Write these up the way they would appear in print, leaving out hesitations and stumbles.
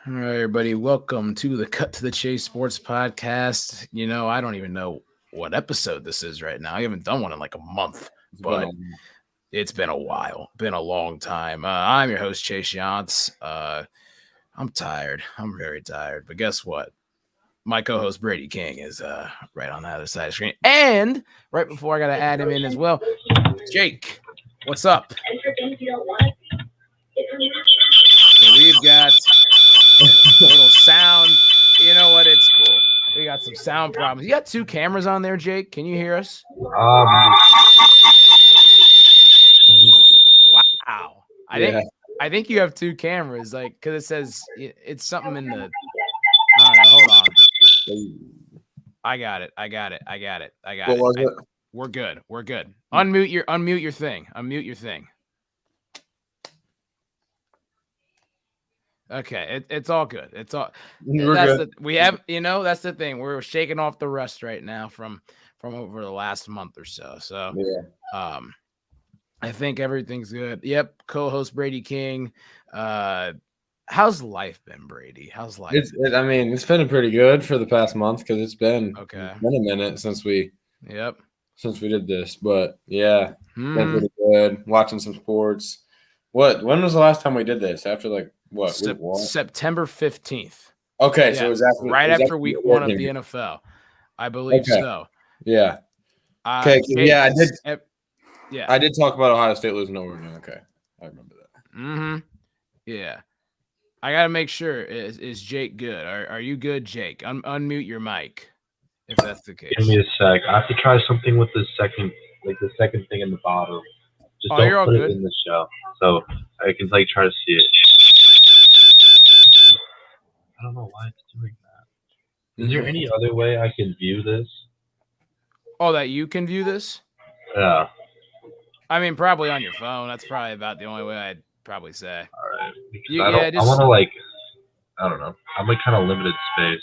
All right, everybody. Welcome to the Cut to the Chase Sports Podcast. I don't even know what episode this is right now. I haven't done one in like a month, but it's been a while. Been a long time. I'm your host, Chase Yantz. I'm tired. I'm very tired. But guess what? My co-host Brady King is right on the other side of the screen. And right before I got to add him in as well, Jake, what's up? So we've got a little sound. You know what? It's cool. We got some sound problems. You got two cameras on there, Jake. Can you hear us? Wow. I think you have two cameras, like, because it says it's something in the. I don't know. Hold on. I got it. What was it? We're good. Unmute your thing. Unmute your thing. Okay, it's all good. It's all. That's the thing. We're shaking off the rust right now from over the last month or so. So yeah. I think everything's good. Yep. Co-host Brady King. How's life been, Brady? How's life? It's been pretty good for the past month because it's been a minute since we did this. But yeah, been pretty good. Watching some sports. When was the last time we did this? After week one? September 15th. Okay, so it was after week one of the NFL. I believe so. Yeah. Okay. I did talk about Ohio State losing to Oregon. Okay, I remember that. Mm-hmm. Yeah. I gotta make sure. Is Jake good? Are you good, Jake? Unmute your mic, if that's the case. Give me a sec. I have to try something with the second thing in the bottom. Just don't put it in the show, so I can try to see it. I don't know why it's doing that. Is there any other way I can view this? Oh, that you can view this? Yeah. I mean, probably on your phone. That's probably about the only way I'd probably say. All right. I want to I don't know. I'm kind of limited space.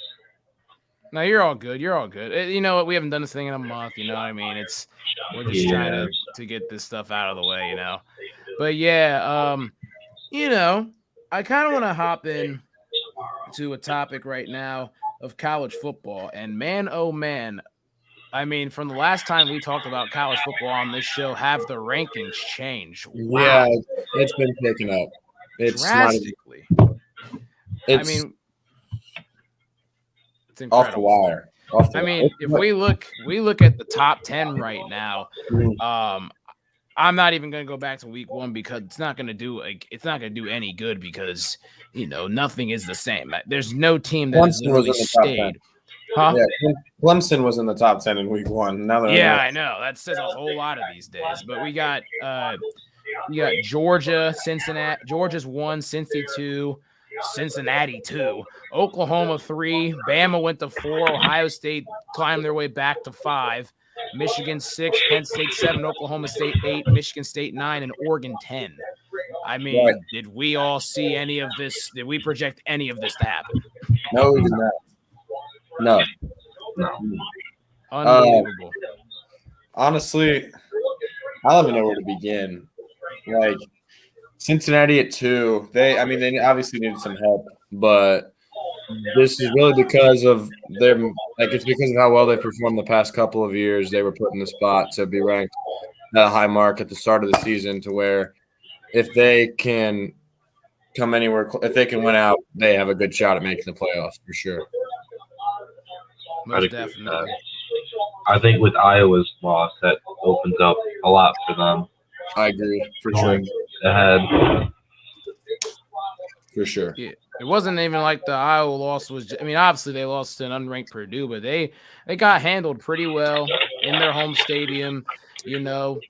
No, you're all good. You know what? We haven't done this thing in a month. You know what I mean? We're just trying to get this stuff out of the way, you know. But yeah, I kind of want to hop in to a topic right now of college football. And man, oh man, I mean, from the last time we talked about college football on this show, have the rankings changed? Wow. Yeah, it's been picking up. It's drastically. It's incredible. Off the wire. If we look at the top 10 right now, I'm not even going to go back to week one because it's not going to do any good because nothing is the same. There's no team that has really stayed. Huh? Yeah, Clemson was in the top 10 in week one. I know. That says a whole lot of these days. But we got Georgia, Cincinnati. Georgia's 1, Cincy 2, Cincinnati 2, Oklahoma 3, Bama went to 4, Ohio State climbed their way back to 5, Michigan 6, Penn State 7, Oklahoma State 8, Michigan State 9, and Oregon 10. I mean, Did we all see any of this? Did we project any of this to happen? No, we did not. No. Unbelievable. Honestly, I don't even know where to begin. Cincinnati at 2. They obviously needed some help, but this is really because of their it's because of how well they performed the past couple of years. They were put in the spot to be ranked at a high mark at the start of the season, to where if they can come anywhere, if they can win out, they have a good shot at making the playoffs for sure. Most definitely. I think with Iowa's loss, that opens up a lot for them. I agree, for sure. Ahead. For sure. Yeah, it wasn't even like the Iowa loss was. Obviously they lost to an unranked Purdue, but they got handled pretty well in their home stadium. It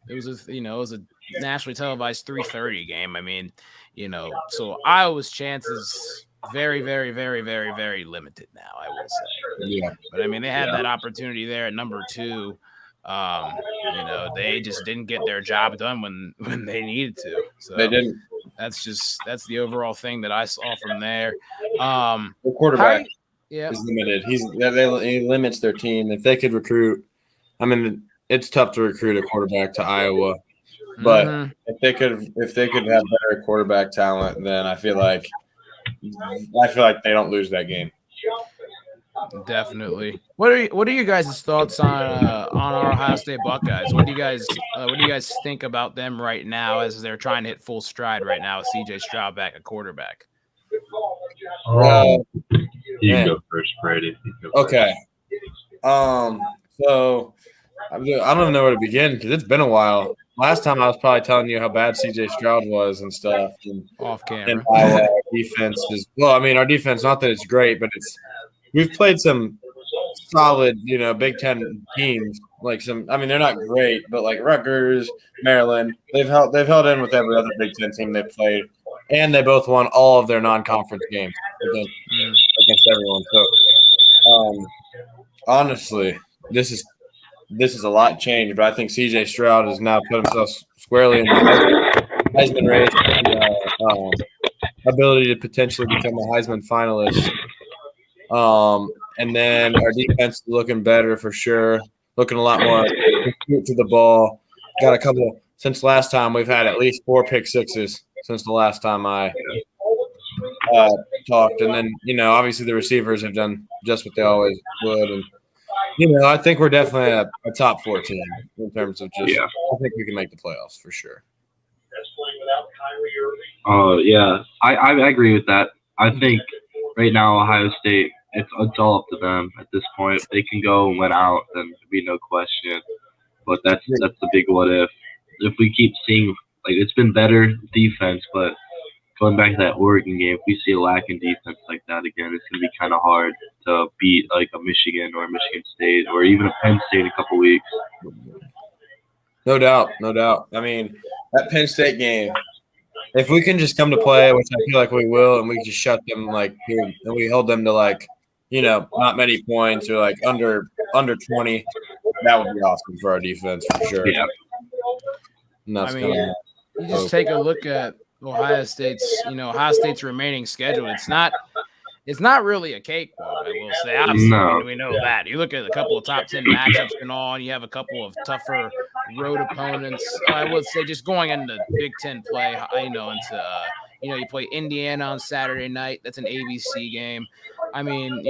was a nationally televised 3:30 game. So Iowa's chances very, very, very, very, very limited now, I will say. Yeah. But they had that opportunity there at number 2. They just didn't get their job done when they needed to. So they didn't. That's the overall thing that I saw from there. The quarterback is limited. He limits their team. If they could recruit, it's tough to recruit a quarterback to Iowa. But if they could have better quarterback talent, then I feel like I feel like they don't lose that game. Definitely. What are you guys' thoughts on our Ohio State Buckeyes? What do you guys think about them right now as they're trying to hit full stride right now with CJ Stroud back at quarterback? You can go first, Brady. Okay. So I don't even know where to begin because it's been a while. Last time I was probably telling you how bad CJ Stroud was and stuff. And, off camera. And how our defense is – well, I mean, our defense, not that it's great, but we've played some solid, Big Ten teams. They're not great, but like Rutgers, Maryland, they've held in with every other Big Ten team they've played. And they both won all of their non-conference games against everyone. So, honestly, this is a lot changed, but I think CJ Stroud has now put himself squarely in the Heisman race, ability to potentially become a Heisman finalist. And then our defense is looking better for sure, looking a lot more to the ball. Got a couple since last time. We've had at least 4 pick sixes since the last time I talked. And then, obviously the receivers have done just what they always would. And I think we're definitely a top 4 team in terms of I think we can make the playoffs for sure. Yeah, I agree with that. I think right now Ohio State, it's all up to them at this point. If they can go and win out, then there'd be no question. But that's the big what if. If we keep seeing, it's been better defense, but going back to that Oregon game, if we see a lack in defense like that again, it's going to be kind of hard to beat like a Michigan or a Michigan State or even a Penn State in a couple weeks. No doubt. I mean, that Penn State game, if we can just come to play, which I feel like we will, and we just shut them and we hold them to not many points or under 20, that would be awesome for our defense for sure. Yeah. You just take a look at Ohio State's remaining schedule. It's not really a cakewalk, I will say. Obviously, we know that. You look at a couple of top 10 matchups and all, and you have a couple of tougher road opponents. I would say just going into Big Ten play, you play Indiana on Saturday night. That's an ABC game. I mean,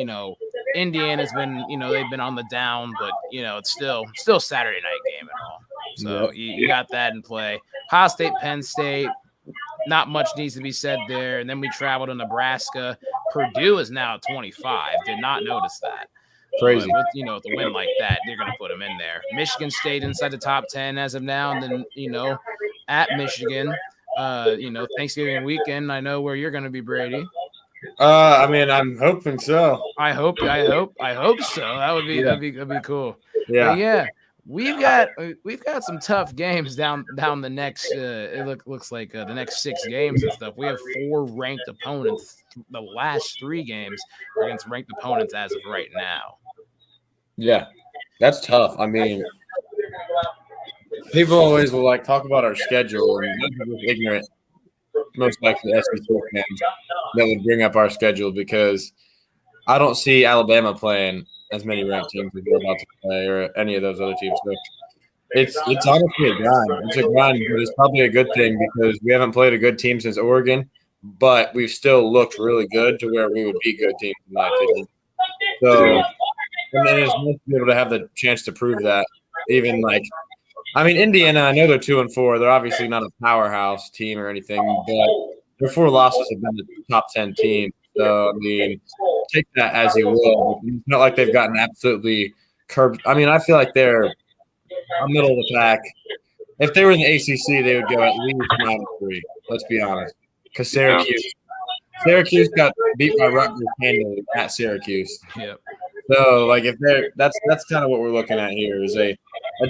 Indiana's been, they've been on the down, but it's still Saturday night game and all. So you got that in play. Ohio State, Penn State. Not much needs to be said there. And then we travel to Nebraska. Purdue is now at 25. Did not notice that. Crazy. With a win like that, they're going to put them in there. Michigan State inside the top 10 as of now. And then, at Michigan, Thanksgiving weekend, I know where you're going to be, Brady. I'm hoping so. I hope so. That would be that'd be cool. Yeah. But yeah. We've got some tough games down the next. It looks like the next 6 games and stuff. We have 4 ranked opponents. The last 3 games are against ranked opponents as of right now. Yeah, that's tough. I mean, people always will talk about our schedule, and ignorant, most likely SEC fans that would bring up our schedule because I don't see Alabama playing as many ranked teams as we're about to play or any of those other teams. So it's honestly a grind. It's a grind, but it's probably a good thing because we haven't played a good team since Oregon, but we've still looked really good to where we would be good teams in my opinion. So and then it's nice to be able to have the chance to prove that. Even Indiana, I know they're 2-4. They're obviously not a powerhouse team or anything, but their 4 losses have been the top 10 team. So, take that as you will. It's not like they've gotten absolutely curbed. I feel like they're a middle of the pack. If they were in the ACC, they would go at least 9-3. Let's be honest. Because Syracuse got beat by Rutgers handily at Syracuse. Yep. So, if that's kind of what we're looking at here is a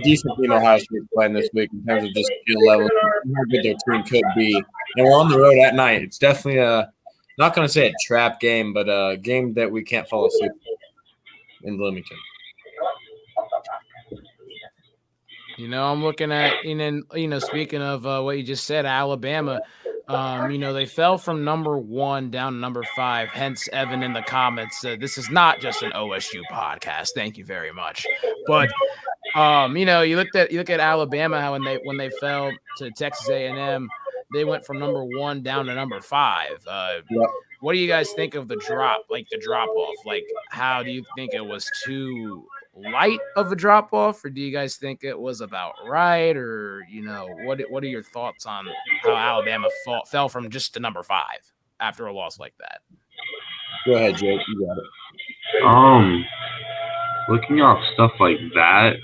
decent team Ohio State playing this week in terms of just skill level, how good their team could be. And we're on the road at night. It's definitely not going to say a trap game, but a game that we can't fall asleep in Bloomington. I'm looking at, speaking of what you just said, Alabama, they fell from number 1 down to number 5. Hence, Evan in the comments said, this is not just an OSU podcast. Thank you very much. But, you look at Alabama, how when they fell to Texas A&M, they went from number 1 down to number 5. what do you guys think of the drop off? Like, how do you think it was too light of a drop off, or do you guys think it was about right? Or, what are your thoughts on how Alabama fell from just to number 5 after a loss like that? Go ahead, Jake. You got it. Looking off stuff like that,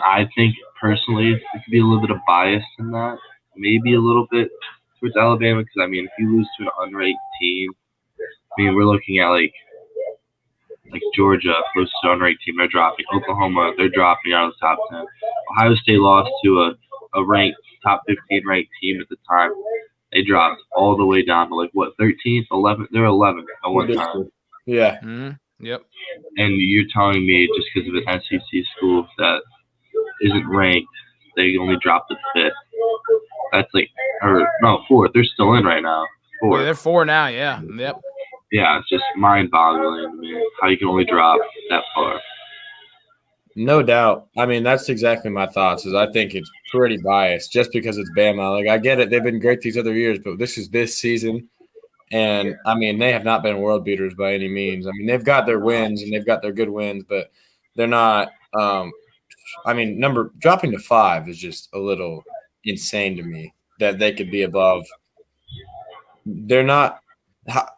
I think personally it could be a little bit of bias in that, maybe a little bit towards Alabama, because if you lose to an unranked team, we're looking at like Georgia loses to an unranked team, they're dropping. Oklahoma, they're dropping out of the top 10. Ohio State lost to a ranked top 15 ranked team at the time. They dropped all the way down to 13th, 11th. They're 11th at one time. Yeah. Mm-hmm. Yep. And you're telling me just because of an SEC school that isn't ranked, they only dropped to 5th. That's 4th. They're still in right now. 4th. Yeah, they're 4 now. Yeah. Yep. Yeah, it's just mind-boggling to me how you can only drop that far. No doubt. That's exactly my thoughts. Is I think it's pretty biased just because it's Bama. I get it; they've been great these other years, but this is this season, and they have not been world beaters by any means. They've got their wins and they've got their good wins, but they're not. Dropping to 5 is just a little insane to me that they could be above. They're not.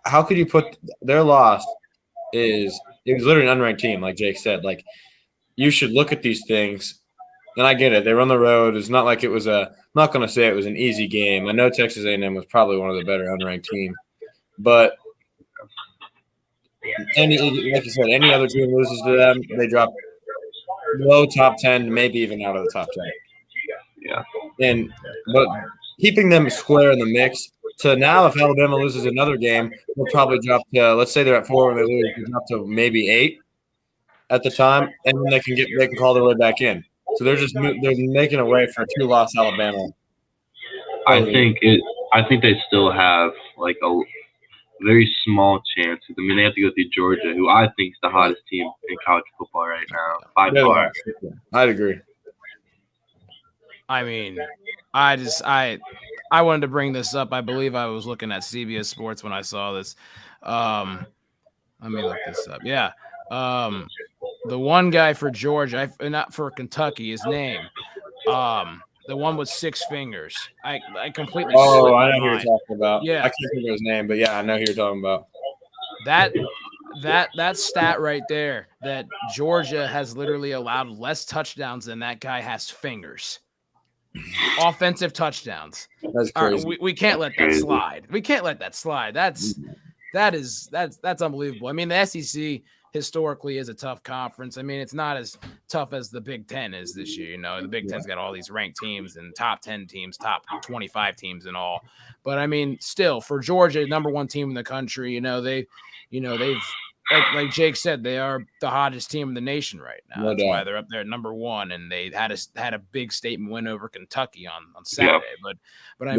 How could you put their loss? It was literally an unranked team, like Jake said. You should look at these things, and I get it. They were on the road. It's not like it was I'm not going to say it was an easy game. I know Texas A&M was probably one of the better unranked teams, but like you said, any other team loses to them, they drop low top 10, maybe even out of the top 10. Yeah. But keeping them square in the mix. So now, if Alabama loses another game, they'll probably drop to, let's say they're at 4 and they lose, they'll drop to maybe 8 at the time, and then they can call their way back in. So they're making a way for a 2-loss Alabama. I think they still have a very small chance. They have to go through Georgia, who I think is the hottest team in college football right now, by far. I'd agree. I wanted to bring this up. I believe I was looking at CBS Sports when I saw this. Let me look this up. Yeah. The one guy for Georgia, not for Kentucky, his name. The one with 6 fingers. I completely. Oh, I know who you're talking about. Yeah. I can't think of his name, but yeah, I know who you're talking about. That stat right there, that Georgia has literally allowed less touchdowns than that guy has fingers. Offensive touchdowns. That's crazy. We can't let that slide. We can't let that slide. That's unbelievable. The SEC historically is a tough conference. It's not as tough as the Big Ten is this year. The Big Ten's got all these ranked teams and top 10 teams, top 25 teams and all. But still, for Georgia, number 1 team in the country, they've like Jake said, they are the hottest team in the nation right now. That's why they're up there at number 1, and they had a big statement win over Kentucky on Saturday. Yep. But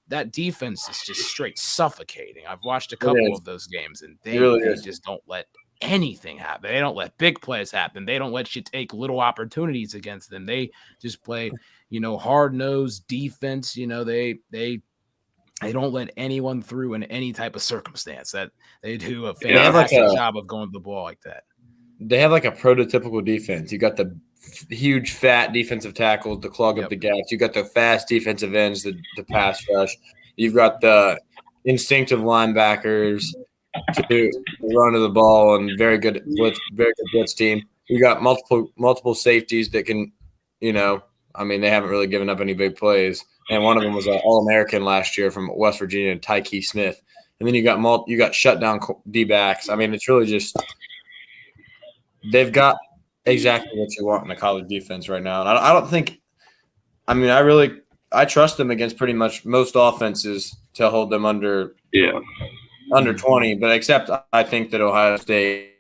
that defense is just straight suffocating. I've watched a couple of those games, and they just don't let anything happen. They don't let big plays happen. They don't let you take little opportunities against them. They just play, hard-nosed defense. They don't let anyone through in any type of circumstance. That they do a fantastic job of going to the ball like that. They have a prototypical defense. You got the huge, fat defensive tackles to clog up the gaps. You got the fast defensive ends, the pass rush. You've got the instinctive linebackers to run to the ball and very good blitz team. You got multiple safeties that can, they haven't really given up any big plays. And one of them was an All-American last year from West Virginia, Tyke Smith. And then you got shutdown D-backs. It's really just they've got exactly what you want in a college defense right now. And I don't think – I trust them against pretty much most offenses to hold them under 20. But except I think that Ohio State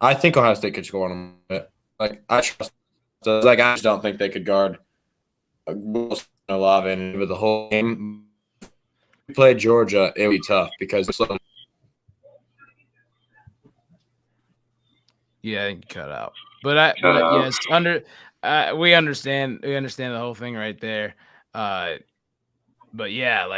could score on them a bit. I trust them. I just don't think they could guard Mlb and with the whole game. If we played Georgia, it would be tough because yeah, I think you cut out. But yes, we understand the whole thing right there. But yeah,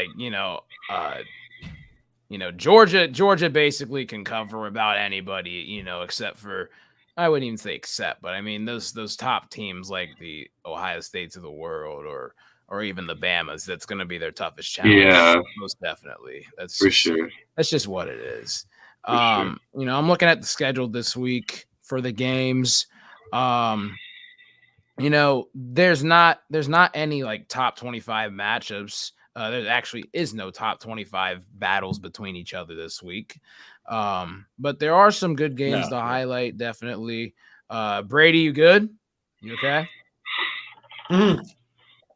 Georgia basically can cover about anybody, except for I wouldn't even say except, but I mean those top teams like the Ohio States of the world or even the Bamas. That's going to be their toughest challenge. Yeah, most definitely. That's for sure. That's just what it is. I'm looking at the schedule this week for the games. There's not any like top 25 matchups. There actually is no top 25 battles between each other this week. But there are some good games to highlight, definitely. Brady, you good? You okay? Mm-hmm.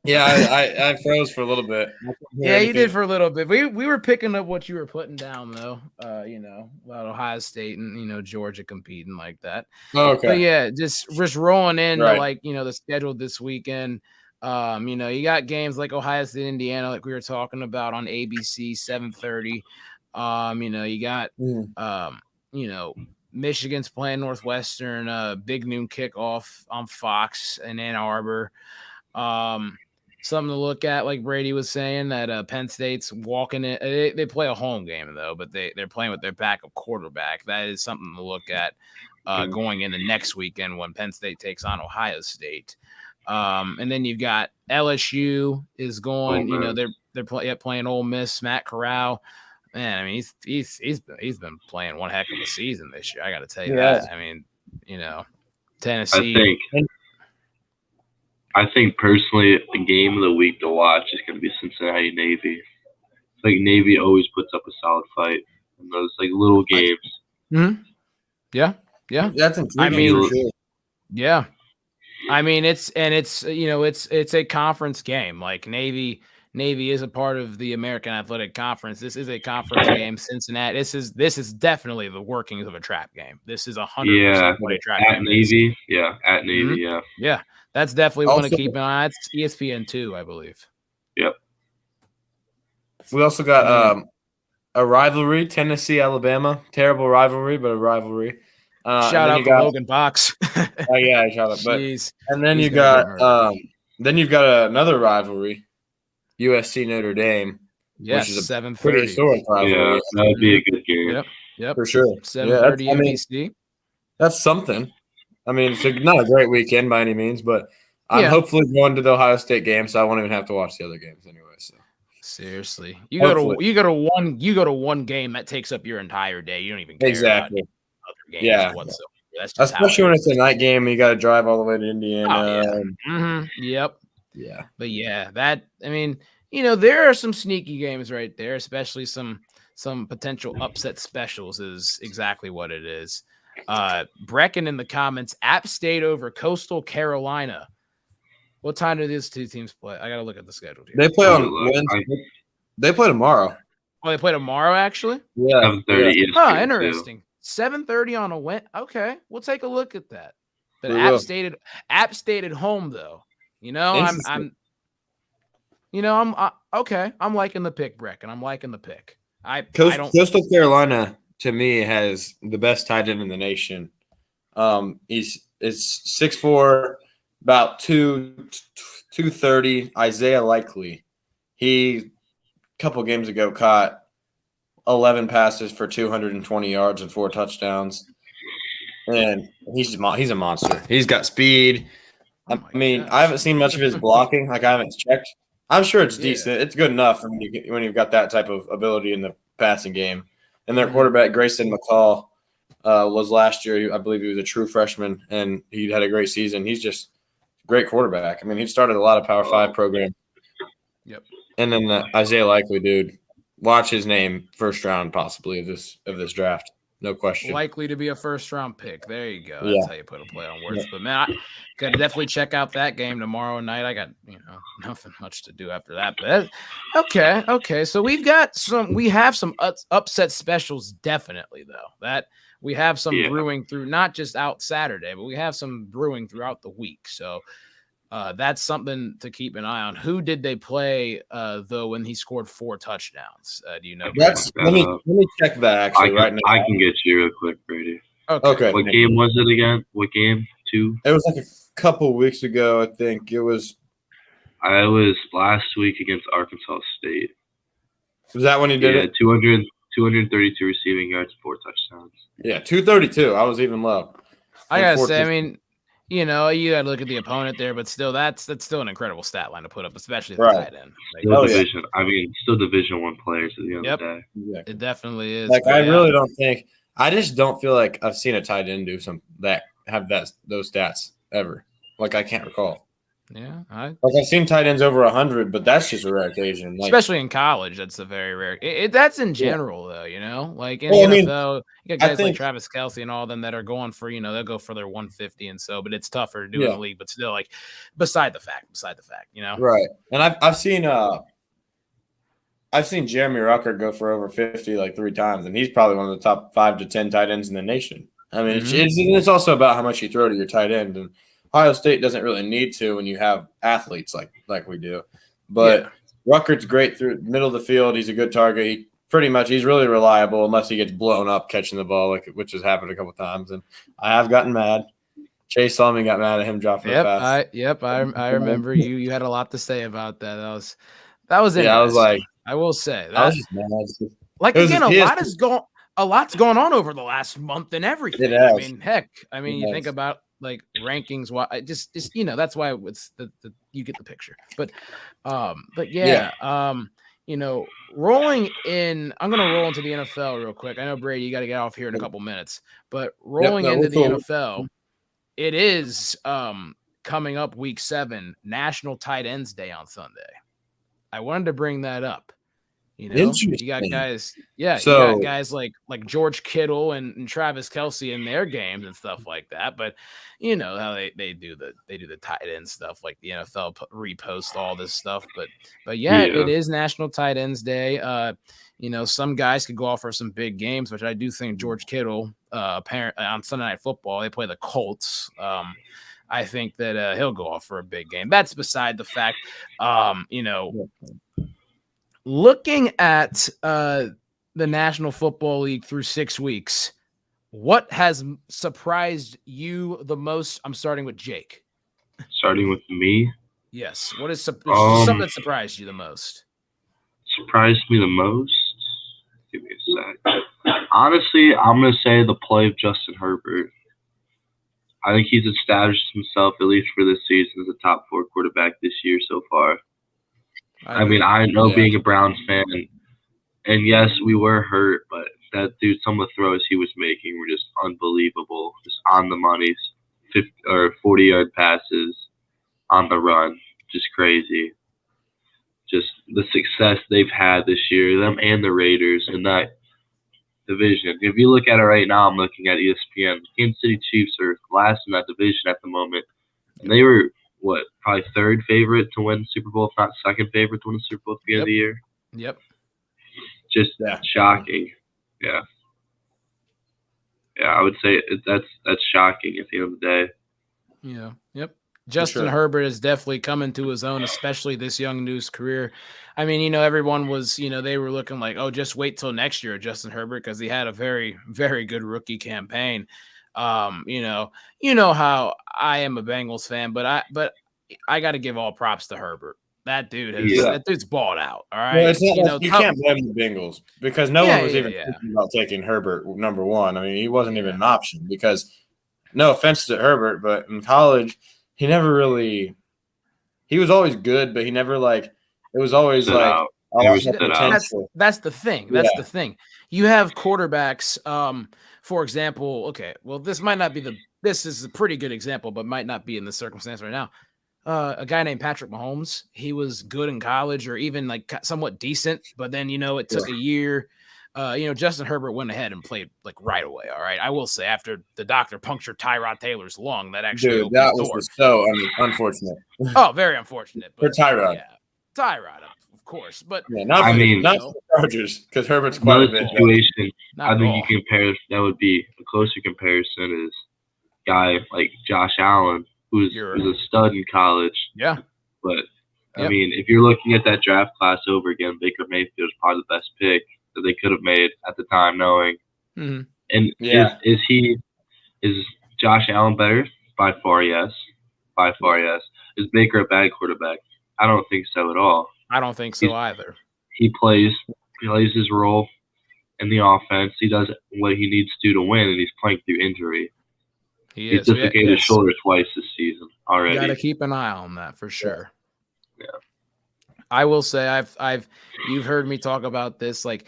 Yeah, I froze for a little bit. Yeah, you did for a little bit. We were picking up what you were putting down, though. About Ohio State and Georgia competing like that. Oh, okay. But yeah, just rolling into the schedule this weekend. You got games like Ohio State, Indiana, like we were talking about on ABC 7:30. You got Michigan's playing Northwestern, big noon kickoff on Fox in Ann Arbor. Something to look at, like Brady was saying, that Penn State's walking in. They play a home game, though, but they're playing with their backup quarterback. That is something to look at going into next weekend when Penn State takes on Ohio State. And then you've got LSU is going. They're playing Ole Miss. Matt Corral, man. I mean, he's been playing one heck of a season this year. I got to tell you that. I mean, Tennessee. I think personally, the game of the week to watch is going to be Cincinnati Navy. It's like Navy always puts up a solid fight in those like little games. Mm-hmm. Yeah. That's intriguing for sure. Yeah. I mean, it's a conference game. Like Navy is a part of the American Athletic Conference. This is a conference game. Cincinnati. This is definitely the workings of a trap game. This is 100% what a trap game Navy. is. Yeah, at Navy. Mm-hmm. Yeah. That's definitely one to keep an eye on. It's ESPN 2, I believe. Yep. We also got a rivalry, Tennessee-Alabama. Terrible rivalry, but a rivalry. Shout out to Logan Box. Oh yeah, shout out. But Jeez, and then you've got another rivalry, USC Notre Dame. Yes, which is a 7:30. pretty historic rivalry. Yeah, that would be a good game. Yep, for sure. 7:30 NBC. That's something. I mean, it's not a great weekend by any means, but I'm hopefully going to the Ohio State game, so I won't even have to watch the other games anyway. So seriously, you go to one game that takes up your entire day. You don't even care about other games whatsoever. That's just especially when it's a night game and you got to drive all the way to Indiana. Yep. Yeah. But there are some sneaky games right there, especially some potential upset specials is exactly what it is. Brecken in the comments, App State over Coastal Carolina. What time do these two teams play? I gotta look at the schedule here. They play on Wednesday. They play tomorrow. Oh, they play tomorrow, actually? Yeah. 7:30. Oh, interesting. 7:30 on a Wednesday. Okay, we'll take a look at that. But App State at home, though. I'm okay. I'm liking the pick, Brecken. I'm liking the pick. Coastal Carolina, to me, has the best tight end in the nation. It's 6'4", about 230. Isaiah Likely. He a couple games ago caught 11 passes for 220 yards and 4 touchdowns. And he's a monster. He's got speed. I haven't seen much of his blocking. Like, I haven't checked. I'm sure it's decent. It's good enough when you've got that type of ability in the passing game. And their quarterback, Grayson McCall, was last year. I believe he was a true freshman, and he had a great season. He's just a great quarterback. I mean, he started a lot of Power 5 programs. Yep. And then Isaiah Likely, dude, watch his name first round possibly of this draft. No question. Likely to be a first-round pick. There you go. That's how you put a play on words. But, man, I got to definitely check out that game tomorrow night. I got, nothing much to do after that. But okay. So we have some upset specials definitely, though. That we have some brewing through, not just out Saturday, but we have some brewing throughout the week. So that's something to keep an eye on. Who did they play, though, when he scored 4 touchdowns? Do you know? Let me check that actually right now. I can get you real quick, Brady. Okay. What game was it again? What game? 2? It was like a couple weeks ago, I think. It was last week against Arkansas State. Was that when he did it? 200 232 receiving yards, 4 touchdowns. Yeah, 232. I was even low. I gotta say, I mean, you gotta look at the opponent there, but still, that's still an incredible stat line to put up, especially the tight end. Still division. Yeah. I mean, still Division I players at the end of the day. It definitely is. Like, I really don't think. I just don't feel like I've seen a tight end do those stats ever. Like, I can't recall. Yeah, I've seen tight ends over 100, but that's just a rare occasion. Like, especially in college, that's a very rare. That's in general, though. Like in the NFL, you got guys like Travis Kelce and all of them that are going for, they'll go for their 150 and so, but it's tougher to do in the league. But still, like, beside the fact, Right. And I've seen Jeremy Ruckert go for over 50 like 3 times, and he's probably one of the top 5 to 10 tight ends in the nation. I mean, it's also about how much you throw to your tight end, and Ohio State doesn't really need to when you have athletes like we do. But Ruckert's great through the middle of the field. He's a good target. He's really reliable unless he gets blown up catching the ball, which has happened a couple times. And I have gotten mad. Chase Solomon got mad at him dropping the pass. I remember you had a lot to say about that. That was interesting. I was like, I will say that. I was just mad. Like, again, a lot's gone on over the last month and everything. I mean, heck, you think about like rankings. Why just that's why it's you get the picture. But rolling in. I'm gonna roll into the NFL real quick. I know Brady, you got to get off here in a couple minutes. But rolling into the NFL, it is coming up week 7, National Tight Ends Day on Sunday. I wanted to bring that up. You got guys, you got guys like George Kittle and Travis Kelce in their games and stuff like that. But you know how they do the tight end stuff, like the NFL repost all this stuff. But it is National Tight Ends Day. Some guys could go off for some big games, which I do think George Kittle, apparently on Sunday Night Football, they play the Colts. I think that he'll go off for a big game. That's beside the fact, looking at the National Football League through 6 weeks, what has surprised you the most? I'm starting with Jake. Starting with me? Yes. What is something that surprised you the most? Surprised me the most? Give me a sec. Honestly, I'm going to say the play of Justin Herbert. I think he's established himself, at least for this season, as a top 4 quarterback this year so far. I know being a Browns fan, and yes, we were hurt, but that dude, some of the throws he was making were just unbelievable, just on the money, 50 or 40-yard passes on the run, just crazy. Just the success they've had this year, them and the Raiders in that division. If you look at it right now, I'm looking at ESPN. The Kansas City Chiefs are last in that division at the moment, and they were probably 3rd favorite to win the Super Bowl, if not 2nd favorite to win the Super Bowl at the end of the year. Yep. Just shocking. Yeah. Yeah, I would say that's shocking at the end of the day. Yeah. Yep. Justin Herbert is definitely coming to his own, especially this young news career. I mean, everyone was, they were looking like, oh, just wait till next year, Justin Herbert, because he had a very, very good rookie campaign. You know how I am a Bengals fan, but I got to give all props to Herbert. That dude that dude's balled out. All right. Well, you can't blame the Bengals because no one was even thinking about taking Herbert number 1. I mean, he wasn't even an option because, no offense to Herbert, but in college, he never really – he was always good, but he never it was always that's the thing. That's the thing. You have quarterbacks, for example, this might not be this is a pretty good example, but might not be in the circumstance right now. A guy named Patrick Mahomes, he was good in college or even somewhat decent, but then, it took a year. Justin Herbert went ahead and played right away. All right. I will say after the doctor punctured Tyrod Taylor's lung, that actually opened the door. Was so unfortunate. Oh, very unfortunate. For Tyrod. Yeah. Tyrod, of course. But not the Chargers, because Herbert's quite a bit. Situation, I think you compare, that would be a closer comparison is a guy like Josh Allen, who's a stud in college. Yeah. But, I mean, if you're looking at that draft class over again, Baker Mayfield is probably the best pick that they could have made at the time, knowing. Mm-hmm. And is Josh Allen better? By far, yes. Is Baker a bad quarterback? I don't think so at all. I don't think so either. He plays his role. in the offense. He does what he needs to do to win, and he's playing through injury. He dislocated his shoulder twice this season already. You got to keep an eye on that for sure. Yeah. I will say you've heard me talk about this. Like,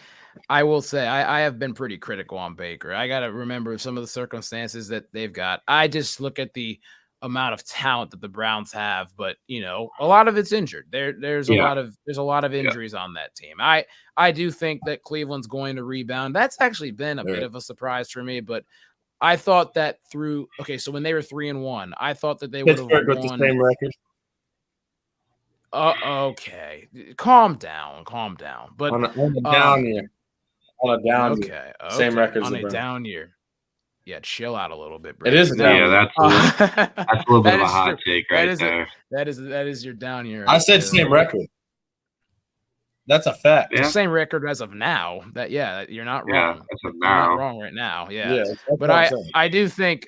I will say I have been pretty critical on Baker. I got to remember some of the circumstances that they've got. I just look at the amount of talent that the Browns have, but a lot of it's injured. There's a lot of injuries on that team. I do think that Cleveland's going to rebound. That's actually been a bit of a surprise for me, but I thought that so when they were 3-1, I thought that they would have won with the same record. Okay, calm down. But on a down year, okay, same record on a down year. Yeah, chill out a little bit, bro. It is that's a little bit of a hot take right there. That is your down year. I said same record. That's a fact. Yeah. Same record as of now. You're not wrong. As of now. You're not wrong right now. Yeah. But I do think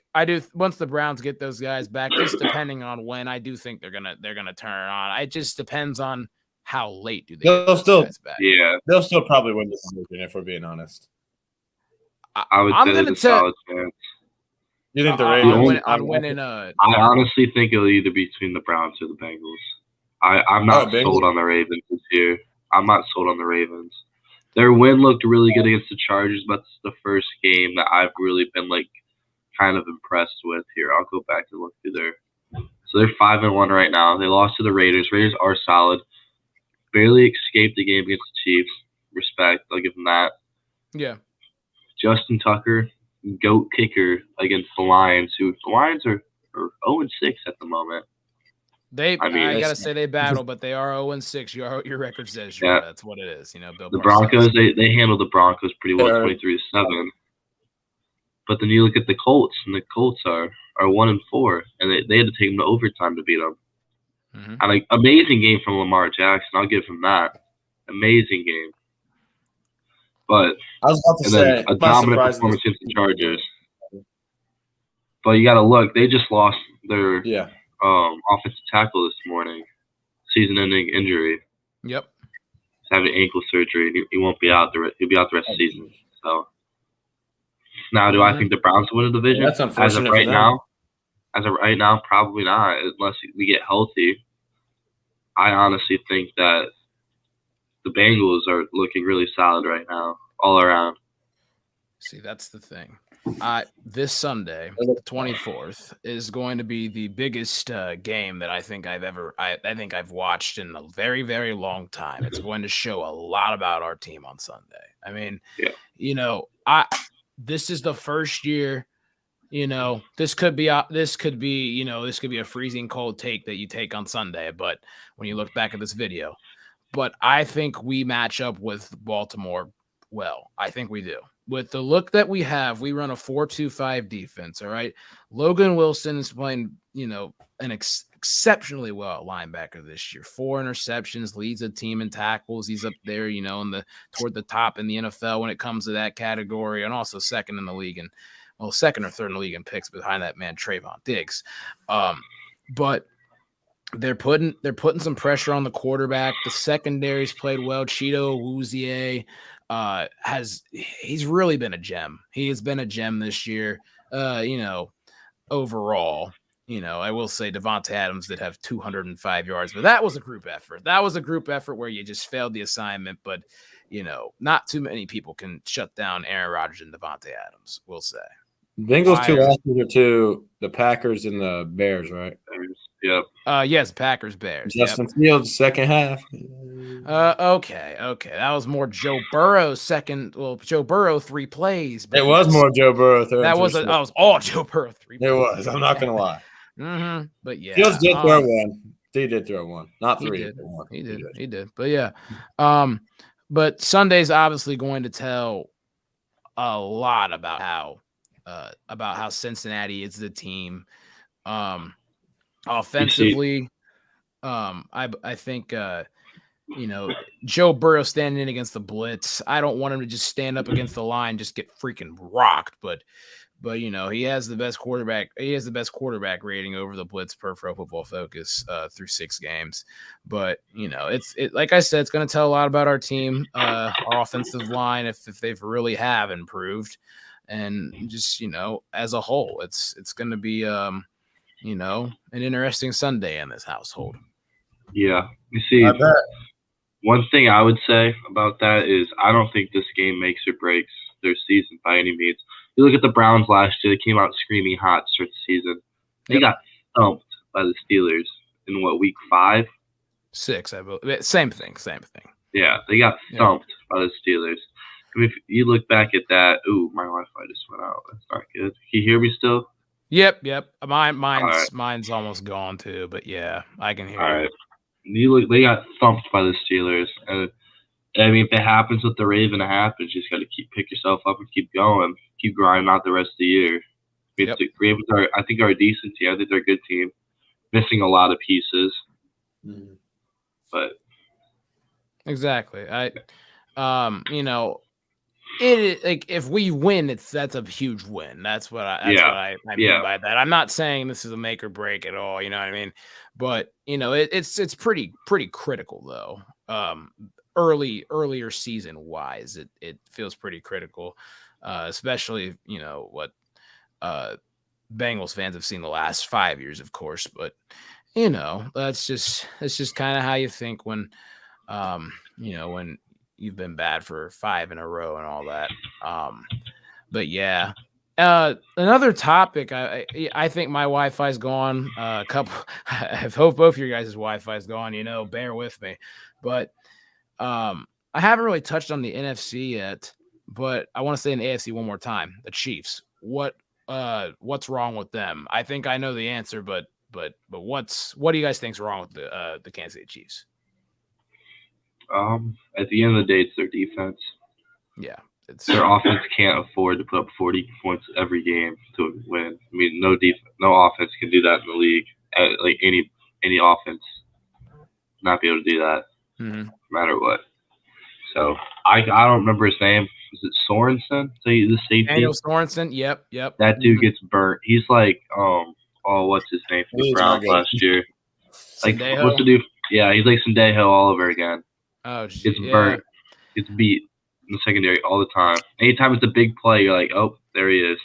once the Browns get those guys back, just depending on when, I do think they're gonna turn it on. It just depends on how late do they get those guys back. Yeah. They'll still probably win the division if we're being honest. I would say there's a solid chance. You think the Ravens I'm winning? I honestly think it'll either be between the Browns or the Bengals. I'm not sold on the Ravens this year. I'm not sold on the Ravens. Their win looked really good against the Chargers, but it's the first game that I've really been kind of impressed with here. I'll go back and look through there. So they're 5-1 right now. They lost to the Raiders. Raiders are solid. Barely escaped the game against the Chiefs. Respect. I'll give them that. Yeah. Justin Tucker, GOAT kicker against the Lions, who the Lions are 0-6 at the moment. I gotta say they battle, but they are 0-6. Your record says that's what it is. Bill the Broncos, they handled the Broncos pretty well, 23-7. But then you look at the Colts, and the Colts are 1-4, and they had to take them to overtime to beat them. Mm-hmm. And amazing game from Lamar Jackson. I'll give him that. Amazing game. But I was about to say a dominant performance against the Chargers. But you got to look. They just lost their offensive tackle this morning, season-ending injury. Yep. He's having ankle surgery. He won't be out. He'll be out the rest of the season. So now, do I think the Browns will win the division? That's unfortunate. As of right now, probably not, unless we get healthy. I honestly think that the Bengals are looking really solid right now, all around. See, that's the thing. This Sunday, the 24th, is going to be the biggest game that I think I've watched in a very, very long time. It's going to show a lot about our team on Sunday. I mean, this is the first year. This could be a freezing cold take that you take on Sunday. But when you look back at this video, but I think we match up with Baltimore well. I think we do. With the look that we have, we run a 4-2-5 defense. All right. Logan Wilson is playing, an exceptionally well at linebacker this year. 4 interceptions, leads a team in tackles. He's up there, toward the top in the NFL when it comes to that category, and also second in the league, and second or third in the league in picks behind that man Trayvon Diggs. But they're putting some pressure on the quarterback. The secondary's played well. Cheeto Awuzie he's really been a gem. He has been a gem this year. Overall, I will say Devontae Adams did have 205 yards, but that was a group effort. That was a group effort where you just failed the assignment, but not too many people can shut down Aaron Rodgers and Devontae Adams, we'll say. Bengals 2 losses are to the Packers and the Bears, right? Yep. Yes, Packers, Bears. Justin Fields, second half. Okay. That was more Joe Burrow's second. Well, Joe Burrow 3 plays. But it was more Joe Burrow. That was all Joe Burrow 3 plays. It was. I'm not gonna lie. Mm-hmm. But yeah, Fields did throw one. He did throw one, not 3. He did. But yeah, but Sunday's obviously going to tell a lot about how Cincinnati is the team. Offensively, I think Joe Burrow standing in against the blitz. I don't want him to just stand up against the line, just get freaking rocked. But he has the best quarterback. He has the best quarterback rating over the blitz per Pro Football Focus through 6 games. But it's like I said, it's going to tell a lot about our team, our offensive line, if they really have improved, and just as a whole, it's going to be an interesting Sunday in this household. Yeah, you see. One thing I would say about that is I don't think this game makes or breaks their season by any means. You look at the Browns last year; they came out screaming hot to start the season. They got thumped by the Steelers in week 5? 6, I believe. Same thing. Yeah, they got thumped by the Steelers. I mean, if you look back at that, ooh, my Wi-Fi just went out. That's not good. Can you hear me still? Yep. Mine's almost gone too, but yeah, I can hear you. All right. They got thumped by the Steelers, and I mean, if it happens with the Raven, it happens. You just got to pick yourself up and keep going, keep grinding out the rest of the year. The Ravens I think, are a decent team. I think they're a good team, missing a lot of pieces, but exactly. It like if we win, that's a huge win. That's what I mean by that. I'm not saying this is a make or break at all. You know what I mean? But it's pretty critical though. Earlier season wise, it feels pretty critical, especially what Bengals fans have seen the last 5 years, of course. But that's just kind of how you think when when you've been bad for 5 in a row and all that. But yeah, another topic. I think my Wi-Fi is gone. I hope both of your guys' Wi-Fi is gone. Bear with me. But I haven't really touched on the NFC yet. But I want to say in the AFC one more time. The Chiefs. What's wrong with them? I think I know the answer, but what do you guys think's wrong with the Kansas City Chiefs? At the end of the day, it's their defense. Yeah, their offense can't afford to put up 40 points every game to win. I mean, no offense can do that in the league. Like any offense, not be able to do that, no matter what. So I don't remember his name. Is it Sorensen? The safety. Daniel Sorensen. Yep. That dude gets burnt. He's like, what's his name from the Browns last year? Like, Sendejo? what's the dude? Yeah, he's like Sendejo all over again. Oh, gets burnt, gets beat in the secondary all the time. Anytime it's a big play, you're like, oh, there he is.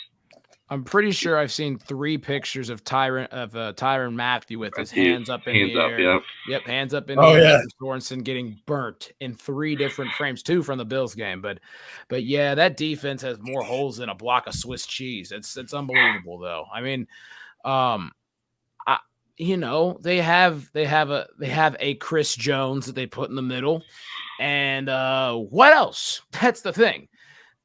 I'm pretty sure I've seen 3 pictures of Tyrann Mathieu with his hands up in the air. Yep, hands up in the air. Sorensen getting burnt in 3 different frames, 2 from the Bills game. But yeah, that defense has more holes than a block of Swiss cheese. It's unbelievable though. I mean, they have a Chris Jones that they put in the middle, and what else? That's the thing.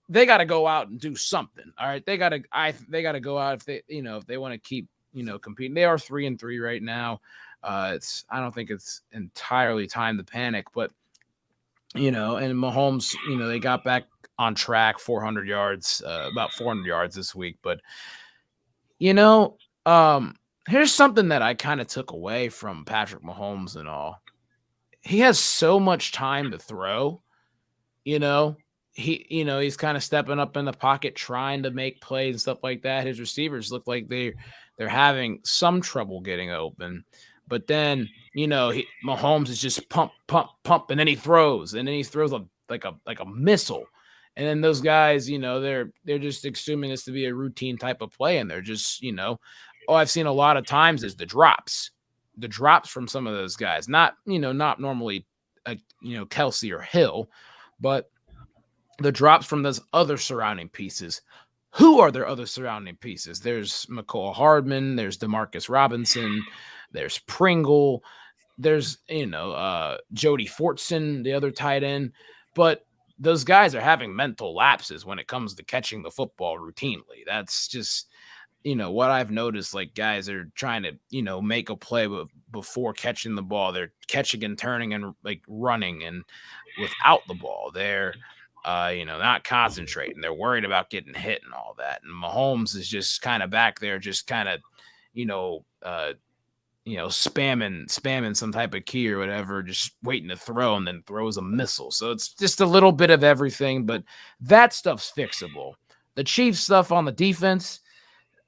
They got to go out and do something. All right, they got to go out if they want to keep competing. They are 3-3 right now. I don't think it's entirely time to panic, but and Mahomes, they got back on track, 400 yards, about 400 yards this week, but here's something that I kind of took away from Patrick Mahomes and all. He has so much time to throw, he's kind of stepping up in the pocket, trying to make plays and stuff like that. His receivers look like they're having some trouble getting open, but then, Mahomes is just pump, and then he throws like a missile. And then those guys, they're just assuming this to be a routine type of play. And they're just, I've seen a lot of times is the drops from some of those guys, not normally, Kelsey or Hill, but the drops from those other surrounding pieces. Who are their other surrounding pieces? There's McCall Hardman. There's DeMarcus Robinson. There's Pringle. There's, Jody Fortson, the other tight end. But those guys are having mental lapses when it comes to catching the football routinely. That's just, what I've noticed. Like, guys are trying to, make a play before catching the ball. They're catching and turning and like running, and without the ball, they're not concentrating. They're worried about getting hit and all that. And Mahomes is just kind of back there, just kind of, spamming some type of key or whatever, just waiting to throw, and then throws a missile. So it's just a little bit of everything, but that stuff's fixable. The Chiefs stuff on the defense,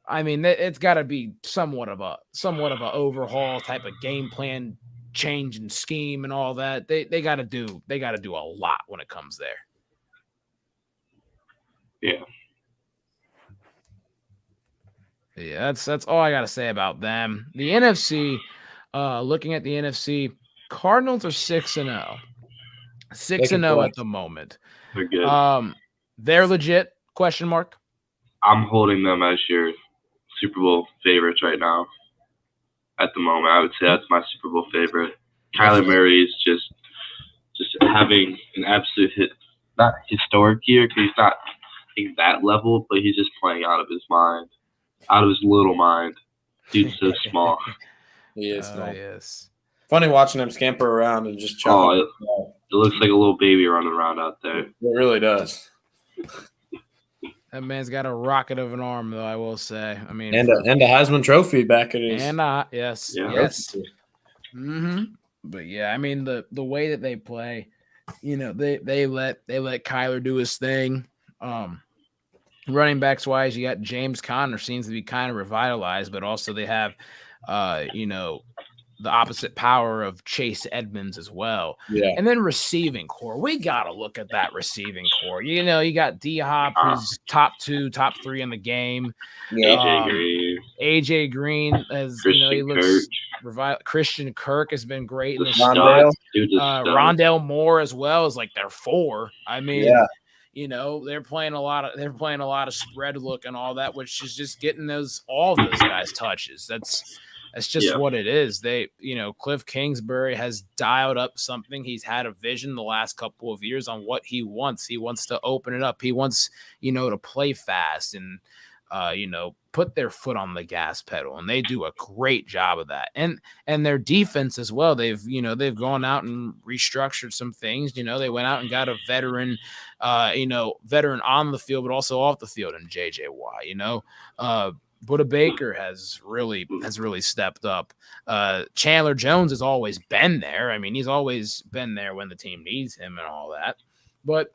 I mean, it's got to be somewhat of a overhaul type of game plan change and scheme and all that. They got to do a lot when it comes there. Yeah. Yeah, that's all I got to say about them. The NFC, looking at the NFC, Cardinals are 6-0. 6-0 at the moment. They're good. They're legit, question mark? I'm holding them as your Super Bowl favorites right now. At the moment, I would say that's my Super Bowl favorite. Kyler Murray is just having an absolute not historic year, because he's not at that level, but he's just playing out of his mind, out of his little mind. Dude's so small. He is small. Yes. Funny watching him scamper around and just it looks like a little baby running around out there. It really does. That man's got a rocket of an arm, though, I will say. I mean, and a Heisman Trophy back at his. And yes. Mm-hmm. But yeah, I mean the way that they play, they let Kyler do his thing. Running backs wise, you got James Conner, seems to be kind of revitalized, but also they have, the opposite power of Chase Edmonds as well. Yeah. And then receiving core. We got to look at that receiving core. You got D-Hop, who's top 2, top 3 in the game. Yeah. AJ Green, as he looks revived. Christian Kirk has been great in this. Rondale Moore as well is like their 4. I mean, they're playing a lot of spread look and all that, which is just getting all of those guys touches. That's just what it is. Cliff Kingsbury has dialed up something. He's had a vision the last couple of years on what he wants. He wants to open it up. He wants, to play fast and, put their foot on the gas pedal. And they do a great job of that. And their defense as well. They've gone out and restructured some things. They went out and got a veteran, veteran on the field, but also off the field in JJ Watt, Buda Baker has really stepped up. Chandler Jones has always been there. I mean, he's always been there when the team needs him and all that. But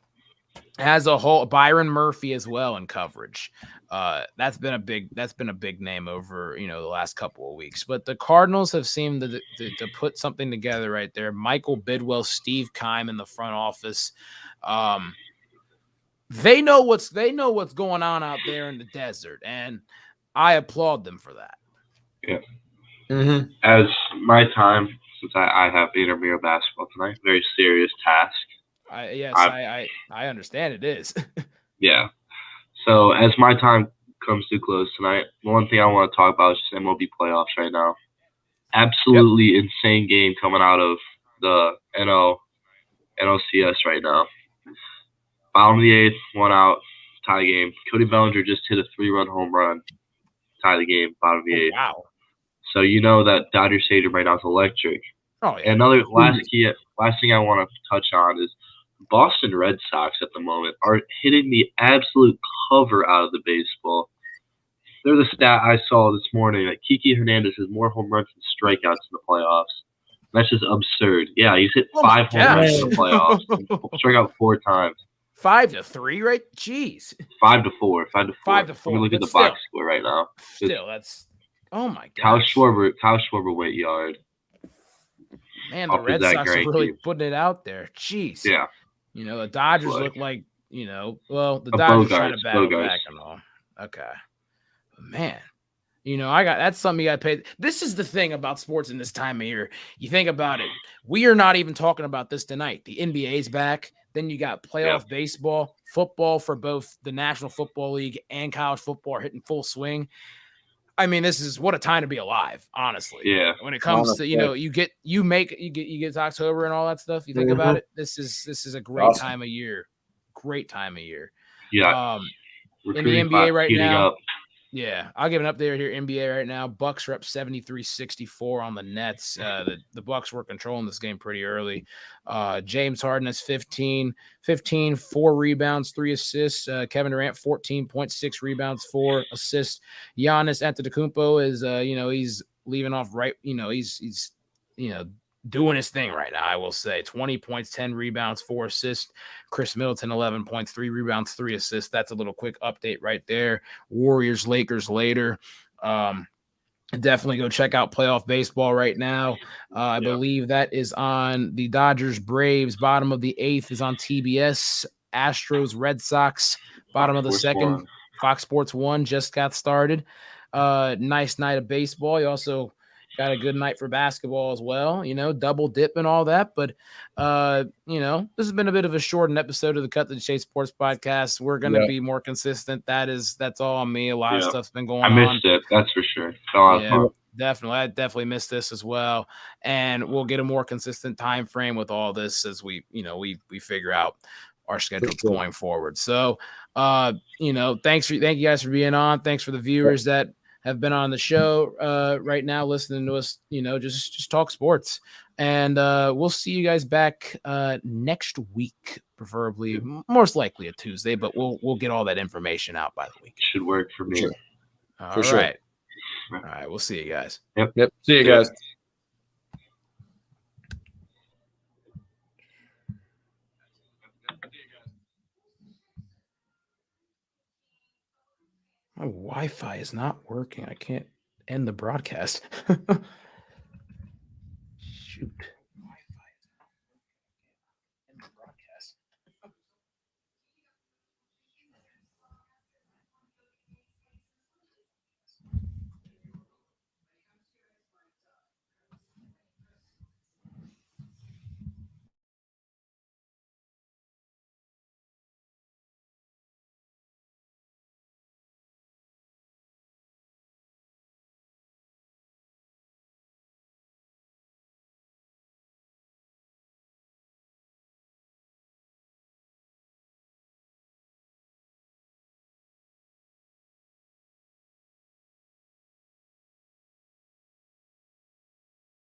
as a whole, Byron Murphy as well in coverage. That's been a big name over the last couple of weeks. But the Cardinals have seemed to put something together right there. Michael Bidwell, Steve Keim in the front office. They know what's going on out there in the desert, and I applaud them for that. Yeah. Mm-hmm. As my time, since I have intramural basketball tonight, very serious task. I understand it is. Yeah. So as my time comes to close tonight, one thing I want to talk about is just Mlb Playoffs right now. Absolutely insane game coming out of the NLCS right now. Bottom of the 8th, 1 out, tie the game. Cody Bellinger just hit a 3-run home run. Tie the game, bottom of the 8th. Wow. So that Dodger Stadium right now is electric. Oh, yeah. And last thing I want to touch on is Boston Red Sox at the moment are hitting the absolute cover out of the baseball. There's a stat I saw this morning that Kiki Hernandez has more home runs and strikeouts in the playoffs. That's just absurd. Yeah, he's hit 5 home runs in the playoffs. Struck out 4 times. 5-3, right? Jeez. 5-4. 5-4. 5-4. Let me look at the box score right now. Still, that's my God. Kyle Schwarber went yard. Man, the Red Sox are really putting it out there. Jeez. Yeah. The Dodgers look like, the Dodgers trying to battle back and all. Okay. But man, that's something you got to pay. This is the thing about sports in this time of year. You think about it. We are not even talking about this tonight. The NBA's back. Then you got playoff baseball, football for both the National Football League and college football are hitting full swing. I mean, this is what a time to be alive, honestly. Yeah. When it comes to, you get to October and all that stuff. You think about it. This is a great time of year. Great time of year. Yeah. In the NBA right now. Yeah, I'll give an update here. NBA right now, Bucks are up 73-64 on the Nets. The Bucks were controlling this game pretty early. James Harden has 15, 4 rebounds, 3 assists. Kevin Durant 14.6 rebounds, 4 assists. Giannis Antetokounmpo is leaving off right. He's doing his thing right now. I will say 20 points, 10 rebounds, 4 assists. Chris Middleton, 11 points, 3 rebounds, 3 assists. That's a little quick update right there. Warriors, Lakers later. Definitely go check out playoff baseball right now. I believe that is on the Dodgers, Braves. Bottom of the 8th is on TBS. Astros, Red Sox. Bottom of the 2nd, Fox Sports 1 just got started. Nice night of baseball. You also got a good night for basketball as well, double dip and all that. But, this has been a bit of a shortened episode of the Cut to the Chase Sports Podcast. We're going to be more consistent. That's all on me. A lot of stuff's been going on. I missed it. That's for sure. Definitely. I definitely missed this as well. And we'll get a more consistent time frame with all this as we figure out our schedules going forward. So, thank you guys for being on. Thanks for the viewers that have been on the show right now, listening to us, just talk sports. And we'll see you guys back next week, preferably, most likely a Tuesday, but we'll get all that information out by the week. Should work for me. Sure. All right. All right. We'll see you guys. Yep. See you guys. My Wi-Fi is not working. I can't end the broadcast. Shoot.